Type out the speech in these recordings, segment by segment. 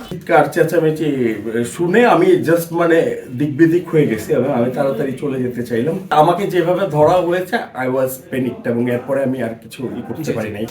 চিৎকার চেঁচামেচি শুনে আমি জাস্ট মানে দিকবিদিক হয়ে গেছি এবং আমি তাড়াতাড়ি চলে যেতে চাইলাম। আমাকে যেভাবে ধরা হয়েছে আই ওয়াজ প্যানিকড এবং এরপরে আমি আর কিছু করতে পারি নাই।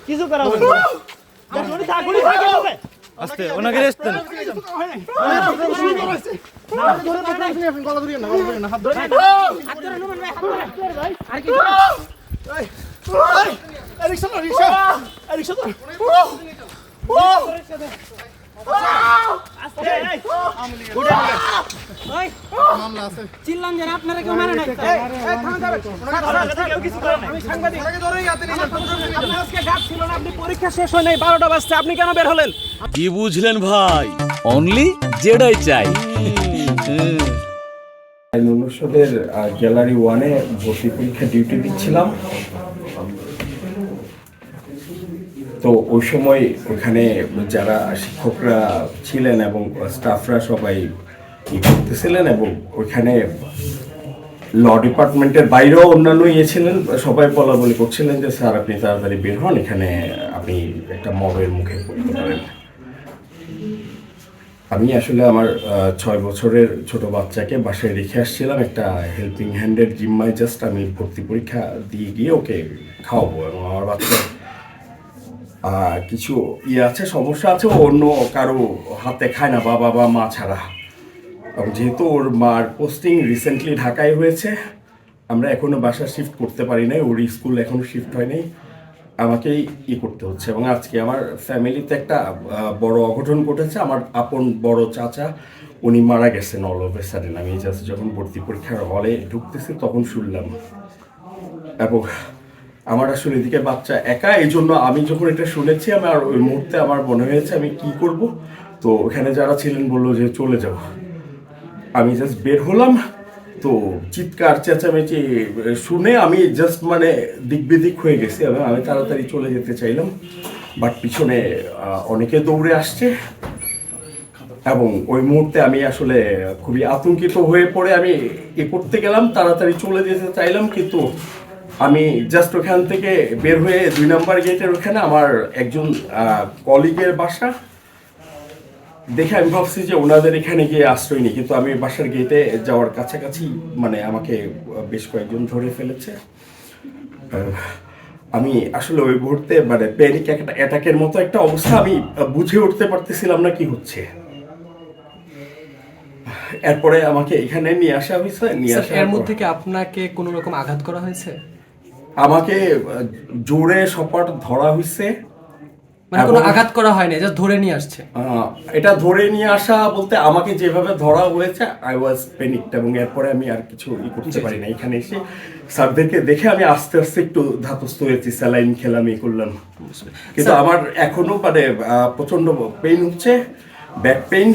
কিছু করা হবে আস্তে ওনাকে রেস্ট দেন। চিল্লান যেন আপনারা কেউ মারে নাই। আপনি পরীক্ষা শেষ হয় নাই, 12টা বাজছে, আপনি কেন বের হলেন? কি বুঝলেন ভাই? অনলি যেটাই চাই। অনুষদের গ্যালারি 1-এ ভর্তি পরীক্ষা ডিউটি দিচ্ছিলাম। তো ওই সময় ওখানে যারা শিক্ষকরা ছিলেন এবং স্টাফরা সবাই করতেছিলেন এবং ওইখানে ল ডিপার্টমেন্টের বাইরেও অন্যান্য ছিলেন, সবাই বলাবলি করছিলেন যে স্যার আপনি তাড়াতাড়ি বের হন, এখানে আপনি একটা মবের মুখে পড়তে পারেন। আমি আসলে আমার 6 বছরের ছোট বাচ্চাকে বাসায় রেখে আসছিলাম একটা হেল্পিং হ্যান্ডের জিম্মায়। জাস্ট আমি ভর্তি পরীক্ষা দিয়ে গিয়ে ওকে খাওয়াবো এবং আমার বাচ্চা কিছু আছে, সমস্যা আছে, ও অন্য কারো হাতে খায় না, বাবা বা মা ছাড়া। এবং যেহেতু ওর মার পোস্টিং রিসেন্টলি ঢাকায় হয়েছে, আমরা এখনও বাসা শিফট করতে পারি নাই, ওর স্কুল এখনও শিফট হয় নাই, আমাকেই করতে হচ্ছে। এবং আজকে আমার ফ্যামিলিতে একটা বড় অঘটন ঘটেছে। আমার আপন বড় চাচা উনি মারা গেছেন অল অফ এ সাডেন। আমি জাস্ট যখন ভর্তি পরীক্ষার হলে ঢুকতেছি তখন শুনলাম। এবং আমার আসলে এদিকে বাচ্চা একা, এই জন্য আমি যখন এটা শুনেছি আমার ওই মুহূর্তে আমার মনে হয়েছে আমি কি করব। তো ওখানে যারা ছিলেন বললো যে চলে যাও। আমি জাস্ট বের হলাম, তো চিৎকার চেঁচামেচি শুনে আমি জাস্ট মানে দিকবিদিক হয়ে গেছি এবং আমি তাড়াতাড়ি চলে যেতে চাইলাম, বাট পিছনে অনেকে দৌড়ে আসছে এবং ওই মুহূর্তে আমি আসলে খুবই আতঙ্কিত হয়ে পড়ে আমি করতে গেলাম, তাড়াতাড়ি চলে যেতে চাইলাম। কিন্তু আমি জাস্ট ওখান থেকে বের হয়ে 2 নম্বর গেটের ওখানে আমার একজন কলিগের বাসা দেখে আমি ভাবছি যে ওনাদের এখানে গিয়ে আশ্রয় নিই, কিন্তু আমি বাসার গেটে যাওয়ার কাছাকাছি মানে আমাকে বেশ কয়েকজন ধরে ফেলেছে। আমি আসলে ওই মুহূর্তে মানে প্যানিক অ্যাটাকের মতো একটা অবস্থা, আমি বুঝে উঠতে পারতেছিলাম না কি হচ্ছে। এরপরে আমাকে এখানে নিয়ে আসা হয়েছে। এর মধ্যে কি আপনাকে কোনো রকম আঘাত করা হয়েছে? আমাকে জোরে সপাট ধরা হয়েছে, মানে কোনো আঘাত করা হয়নি, জাস্ট ধরে নিয়ে আসছে। এটা ধরে নিয়ে আসা বলতে আমাকে যেভাবে ধরা হয়েছে আই ওয়াজ প্যানিকড এবং এরপরে আমি আর কিছু করতে পারি না। এখানে এসে স্যারদেরকে দেখে আমি আস্তে আস্তে একটু ধাতস্থ হয়েছি, স্যালাইন খেলাম, করলাম। কিন্তু আমার এখনো মানে প্রচন্ড পেইন হচ্ছে, ব্যাক পেইন।